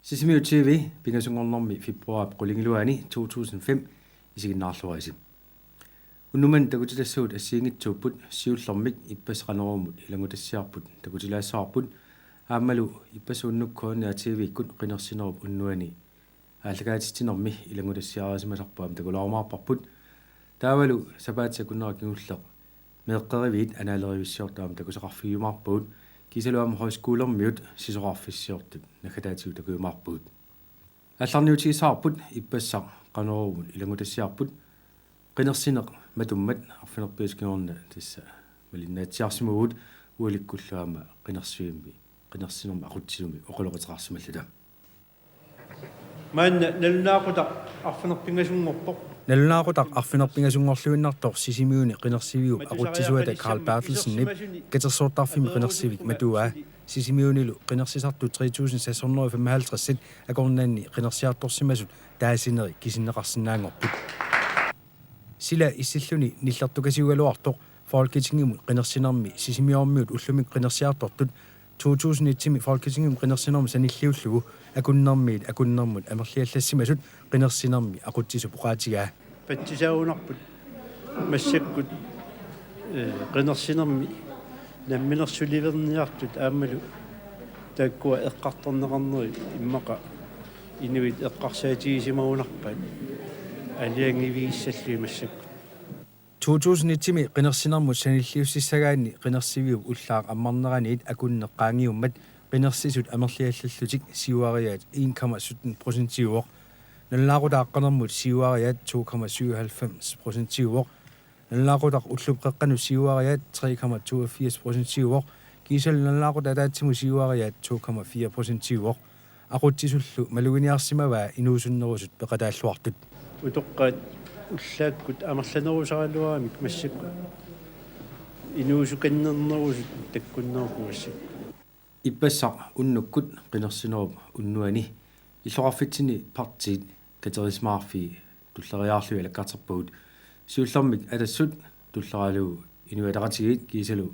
Sisimiu TV pingasungornermi februar qulingiluani 2005 isiginnaarluarisi. Unnuman takutilassuut assiingitsuupput siullermik ippasqanerumut ilangutassiarput takutilaassaarput aammalu ippasuunnukkuannia TV-kkut qinersinerup unnuani ааллагаатитинерми илангулассиараасимасарпаам такулаармаарпарпут таавалу сапаатсакуннера кигуллеқ меэққеривиит анаалеривиссиортаам такусеқарфигюмаарпуут кисалуам хойскуулермиут сисоқарфиссиортут накатаатиу такуимаарпуут алларниутигисаарпут иппассақ қанерувут илангутассиарпут қинерсинеқ матуммат арфинерпиускиорна тасса малиннаатсиарсимагут уаликкуллуама қинерсуимми қинерсинерми ақутсилуми оқулоқатеқарсималлута Man nalunaqutaq arfinerpingasungorpoq Nalunaqutaq arfinerpingasungorluinnartor sisimiuni qinersiviup aqutsisuata Carl Bertelsen-nip katersoortarfimi qinersivik matua sisimiunilu qinersisartu 3655 akornaanni qinersiartorsimasut taasineri kisinneqarsinnaangorput sila issilluni nillertukasiugaluartoq Folketingimut qinersinermi sisimiormiut ullumik qinersiartortut 2001 Folketingum qinersinermi sanilliullugu akunnermut amerliallassimasut qinersinermi aqutsisu puqaatigaa pattisaagunarput massakkut qinersinermi namminersuliverniartut aammalu taakkua eqqartorneqarneri immaqa inuit eqqarsaatigisimaunerpat aliangiviissallui massakku 2001 qinersinermut sanilliussissagaanni qinersiviup ullaaq ammarneraniit akunneqqaangiummat qinersisut amerliallallutik siuariaat 1,17% siuoq nallaqutaaqqanermut siuariaat 2,97% siuoq nallaqutaq ullupeqqanu siuariaat 3,82% siuoq kiisal nallaqutataatimu siuariaat 2,4% siuoq aqutsisullu maluginiarsimavaa inuusunnerusut peqataalluartut utoqqaat ullaakkut amerlanerusaraluaramik massakku inuusukannernerusut takkunnerpu massakku иппассақ уннуккут қинерсинеруп уннуани иллоқарфитсини партиит катерисмаарфи туллериаарлуи алаккартерпагут сиуллермик алассут туллералуу инуатақатигиит кисалу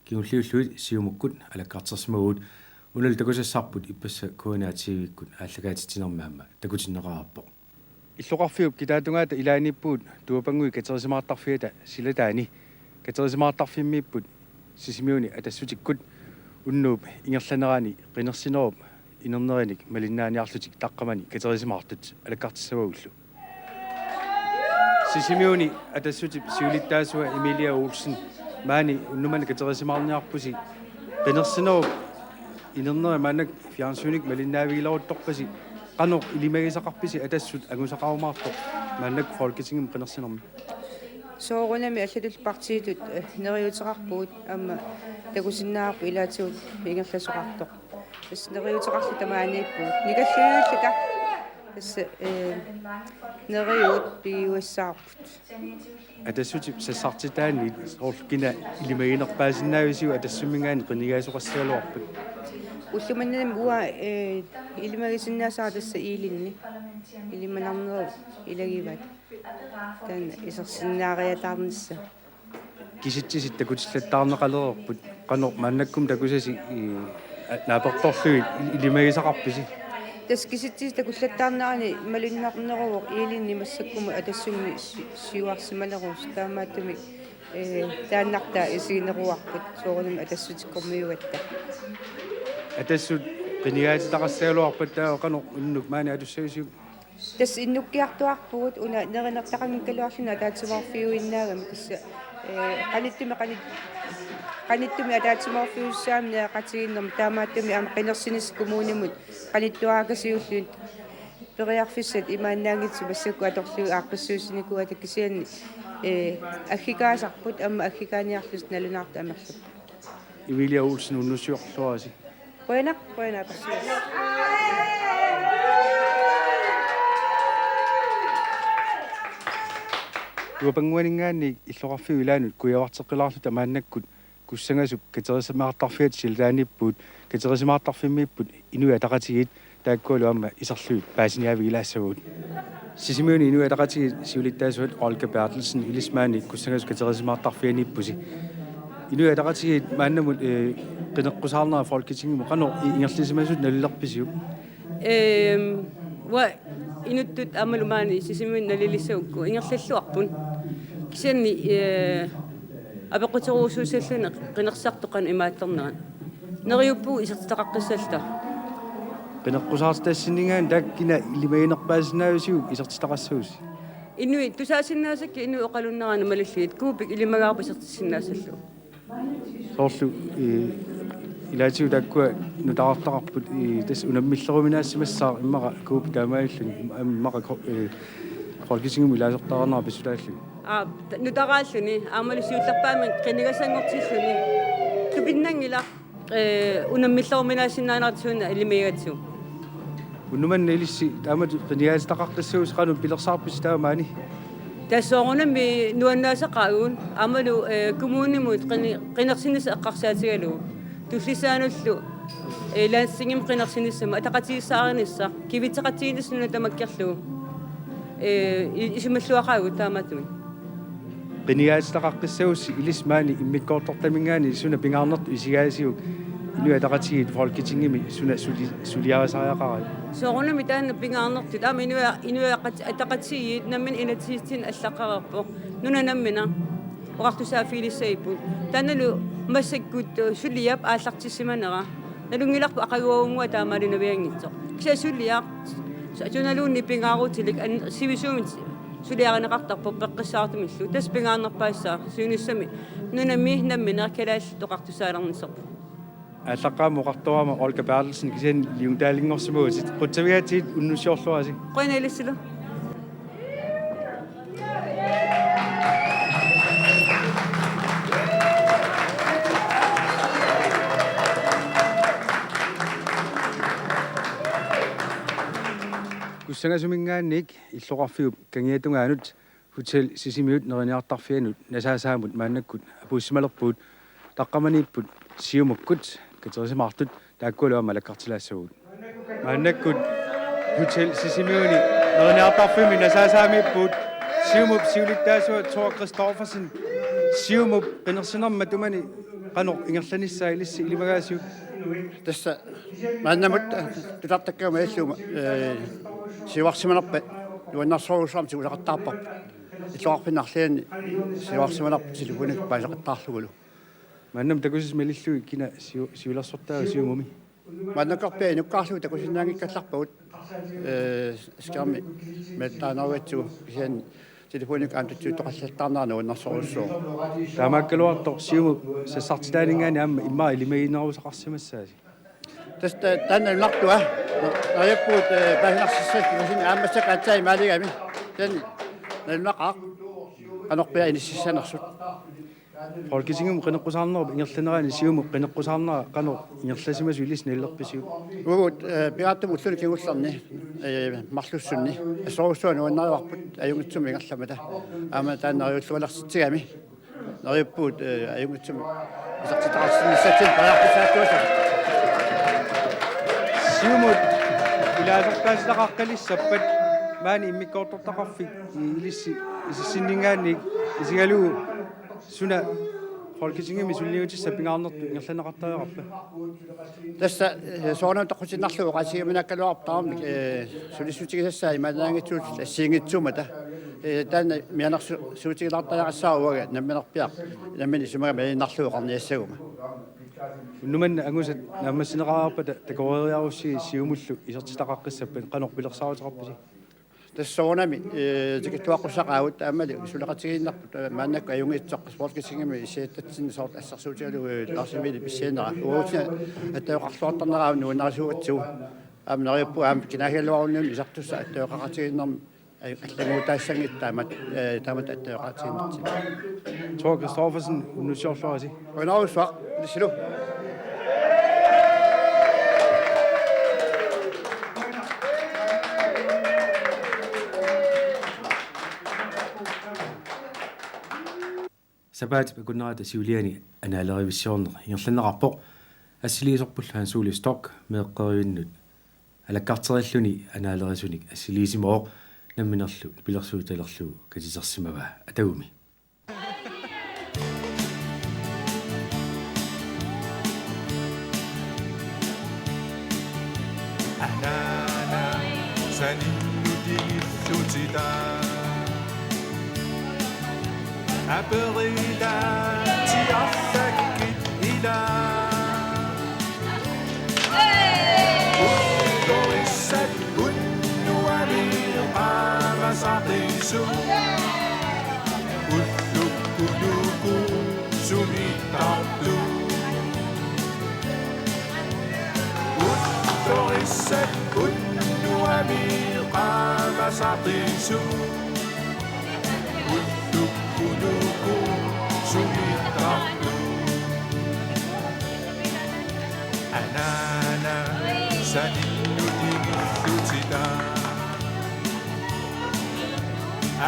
кигуллиуллуит сиумуккут алаккартерсимагут унал такусассарпут иппасса куанаатигиккут ааллагаатитинермаама такутиннеқараппоқ иллоқарфиуп китаатунгаата илааниппуут туапангуи катерисмаартарфиата силатаани катерисмаартарфиммииппут сисимиуни атассутиккут уннууп ингерланерани qinersinerup инернериник малиннааниарлутик таққамани катерисимаартут алаккартиссавагуллу сисимиуни атассутип сиулиттаасуа Эмилия Олсен маани уннумани катерисимаарниарпуси qinersinerup инернери манак фиарсуник малиннаавигиларутторпаси qanor ilimagисақарписи атассут агусақарумаартоқ манак Folketingum qinersinermi соорунами аллатул партиитут нериутеқарпуут аама такусиннаарпу илаатигут ингерласоқартоқ тас нериутеқарлу тамаанииппуут никаллуйууллута тас нериут пиуассаарпут атассутип сассартитаани орлкина илимагинерпаасиннаависиу атассумингаани қинигаасоқассиалуарпут уллуманнам уа илимагисиннаасаа тасса иилинни илиманарнеру илагиват тан исерсиннаариатаарнисса киситсисит такутиллаттаарнеқалерерпут qanor мааннаккум такусаси нааперторлуит илимагисақарписи тас киситсис такуллаттаарнаарани малуннарнеруоқ иилинни массаккума атассумми сиуарсималерус таамааттуми тааннартаа исигинеруарпут соорунам атассутиккормиуатта атассут qinigaatitaqassaaluarpat taa qanor unnuk maani atussagisiu тас иннуккиартуарпугут уна неринертақангкалуарлуна таатсимаарфиуиннаагами тасса qaниттуми атаатсимаарфиуссаами неақатигиннерми таамааттуми аама қинерсинис коммунимут qaниттуаагасиуллуин периарфиссат имааннаангитсу массакку аторлуи ааққиссуусиникуа таккисианни аггикаасарпут аама аггикааниарлус налунаарта амерлуп Эмилия Олсен уннусиорлуаси Buena passion. Tuapanguaningaanni иллоqarfiu ilaanut kuiavarteqqilaarlu tamaannakкут kussangasup katerisimаарtarfiat sildaanippuut katerisimаарtarfimmiipput inuataqatigit taakkualu amma iserluit paasiniaavigilaassavut sisimiuni inuataqatigit siulittaasuat Olga Bertelsen ilismaani kussangasu katerisimаарtarfianippusi inuataqatigit maannamut qineqqusаарnera Folketingum qanor ingerlisimasut nallerpisiu wa inuttut amalumaani sisimin nalilissuukku ingerlalluarpun kisanni apequteruusuusalluna qinersartoqan imaattorneran neriuppu isertitaqaqqissalta qinekkusaartaassiningaan taakkina ilimaginerpaasinaavisiu isertitaqassuus inui tusaasinnaasakki inui oqalunnerana malalliit kuupik ilimagaarpa isertissinnaassallu soorlu ilaatigu taakkua nutaqartaqarput tas unammilleruminaassimassaa immaqa kuup taamaalluni immaqa Folketinget ilaasertaqarnera pissulaalluni nutaqaalluni aamalusiullerpaamin qinigasangortilluni tupinnangila unammilleruminaasinnaanartisuuna ilimigatsu unnumanna ilissi taamat qinigaasitaqartassuus qanu pilersaarpis taamaani тассоорунами нуаннаасақаагун амалу коммунимут қинерсинис эққарсаатигалу туллисаануллу лаассингим қинерсиниссама атақатииссаарнисса кивитеқатиилиснуна тамаккерлу исумаллуақаагу тааматуи qinigaasitaqaqqissaussi ilismaani immikkoortortamingaani suna pingaarnertu isigaasiuk inu ataqatigiit Folketingimi suna suliarisariaqarai соорунами таанна пингаарнертут ама инуяақат атақатиит наммин инатсиитсин аллаққарерпо нунанаммина оqartusaafiilissaipu таналу массаккут сулиап ааллартиссиманера налунгиларпу ақагуагунгуа таамалинавиангитсо киса сулиақ сатуналуунни пингаарутилик сивисуумит сулиаринеқартарпо пеққиссаартумиллу тас пингаарнерпаассаа сууниссами нунамми наммина калаалл тоқартусаалернисерпу аллаққаама оқартуама Olga Bertelsen кисен лиундаалингорсимуусит қутсавиатиит уннусиорлуаси қойналиссила kussangasumingaannik illoqarfiup kangiatungaanut hotel sisimiut neriniartarfianut nasaasaamut maannakkut apuussimalerpuut taqqamaniipput siumukkut katerisimaartut taakkualua malakkartilaassavut maannakkut hotel sisimiuni neriniartarfimi nasaasaamiippuut siumup siulittaasuat Thor Christoffersen siumup qinersinerma tumani qanoq ingerlanissaa ilissi ilimagaasiut tässä maannamut tutartakkaama illuuma siuarsimanerpa nuannarsoruussaam siulaqattaarpa illoqarpinnarliani siuarsimanerpa silipunik paasaqattaarlugulu maannam takusis melillui kina siularsortaa siumumi maannakkarpia inukkaarluu takusinnaangikkallarpagut skarmi mettaanaruatsu kisian telefonik aantutsu toqallaltaarnaana nuannarsoruussuu taamaakkaluartor siumu sassartitaaningaani amma immaa ilimagineruusaqarsimassaasi tästä tänne naqtua najappuut pahinarssat kusin aammassaqaatsaai maaligami tan naqa anorpia inississanersut Folketingum qineqqusaarnerup ingerlaneraani siumu qineqqusaarnera qano ingerlasimasu ilis nillerpisiu uut piraattum ulluni kingullarni marlussunni asoruussuani uannariarput ajungitsum ingerlamata aama taannariulluvalersitigami najappuut ajungitsum isartitaqarsinnissatin pariarpisaattuasa siumut ilaasertaasitaqaqqalissappat maani immikkoortortaqarfik ilissi isissinningaanni isigaluu suna Folketingimi sulliutissa pingaarnertu ingerlaneqartaajarpa tässä soonam taqusinnarlugu qasigiminakkaluartaarmik sulissuutigisassaa imaanaangitsuut assiingitsumata taanna mianarsuutigilartajaqassaaruaga namminerpiaq nammin isumaga miinarlugu qarniassaguma unnumanna angusat naammassineqaraarpa takoreriarussi siumullu isertitaqaqqissappat qanorpilersaarutaqarpisi tässä soonami tikittuaqqusaqaavut aamali suleqatigiinnarput maannakku ajungitsoqqis Folketingimi isiattatsinni soort assarsuutigalu laarsimili pissiinera uutina attajoqarluartarneraam nuunarisuugatsu aamneriuppu aam kinaagialuarunniun isartussa attajoqaqatigiinnermi аллагуутаассангит таамат аttajoqatiginnartsi Thor Christoffersen unnusiorluasi унаруусуа лисилу сапаат пакуннерата сиулиани анаалеривиссиорнер ингерланерарпоқ ассилиисорпуллаан суули сток меэққериуннут алаккартериллуни анаалерисуник ассилиисимоо намминерлу пилерсууталерлу катисерсимава атагуми أنا saninnutigillutita aperila tiarlakkit ila uttorissat unnuamir qamasartisu ullukkunuku sumittartu uttorissat unnuamir qamasartisu ullukkunuku sumittartu anana saninnutigillutita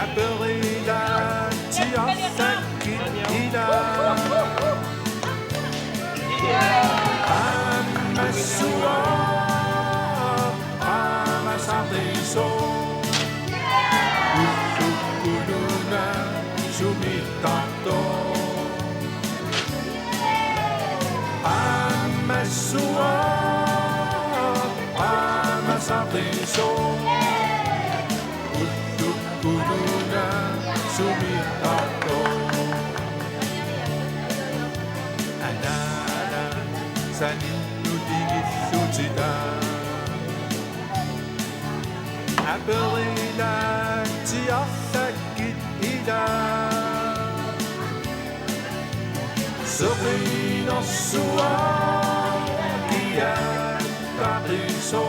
aperila tiarlakkit ila ammassua qamasartiso ullukkununa sumittarto ammassua qamasartiso ullukkununa sumittarto anana saninnutigillutita aperila tiarlakkit ila seqinossua kiattaqiso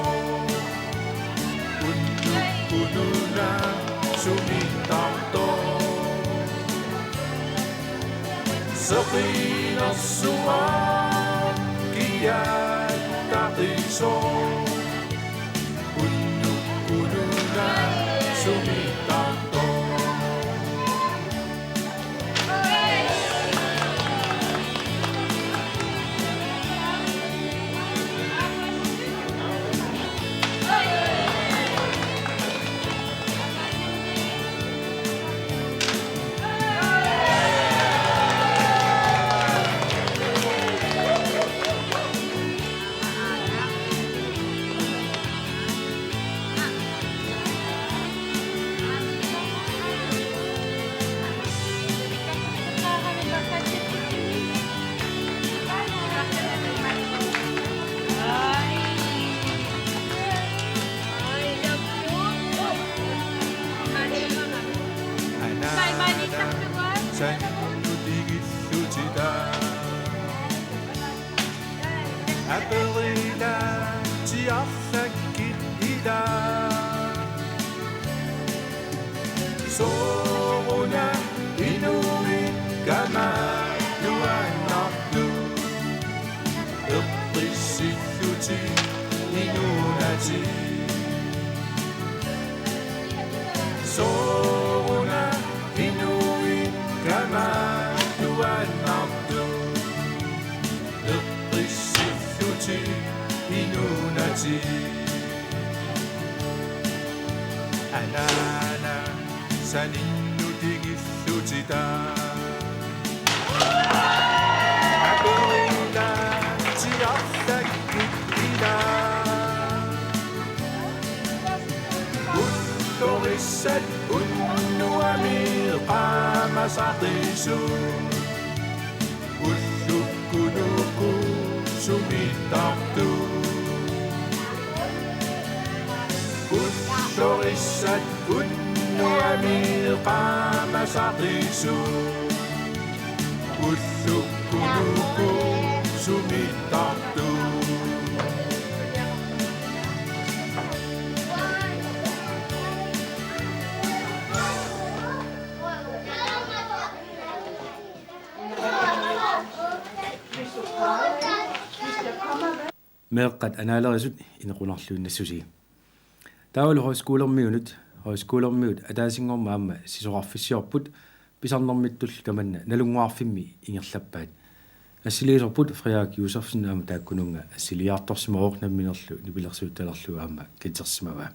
ullukkununa sumittarto seqinossua kiattaqiso ullukkununa sumittarto saninnutigillutita aperila tiarlakkit ila sooruna inuit kamaluannartu eqqissilluti inunati sooruna inuit kamaluannartu eqqissilluti inunati anana saninnutigillutita aperila tiarlakkit ila uttorissat unnuamir qamasartisu ullukkunuku sumittartu uttorissat unnuamir qamasartisu ullukkunuku sumittartu meeqqat anaalerisu inequnarluunnassуси таавалу хоскуулермиунут хоскуулермиут атаасингорма сисоқарфиссиорпут писарнэрмиттул каманна налунгуарфимми ингерлаппаат ассилиисерпут фриаак юсерсин аама тааккунунга ассилиарторсимаоқ намминерлу нипилерсуuтталерлу аама китерсимава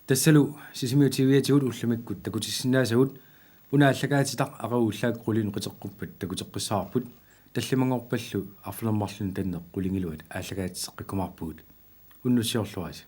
тассалу сисимиутивиатигут уллумиккут такутиссинаасагут унааллагаатитақ арууллаак qulin qiteqquppat takutеққиссаарпут таллимангорпаллу арфлермарлун таннеқ qulingилуат ааллагаатисеққиккумаарпугут уннуссиорлуаси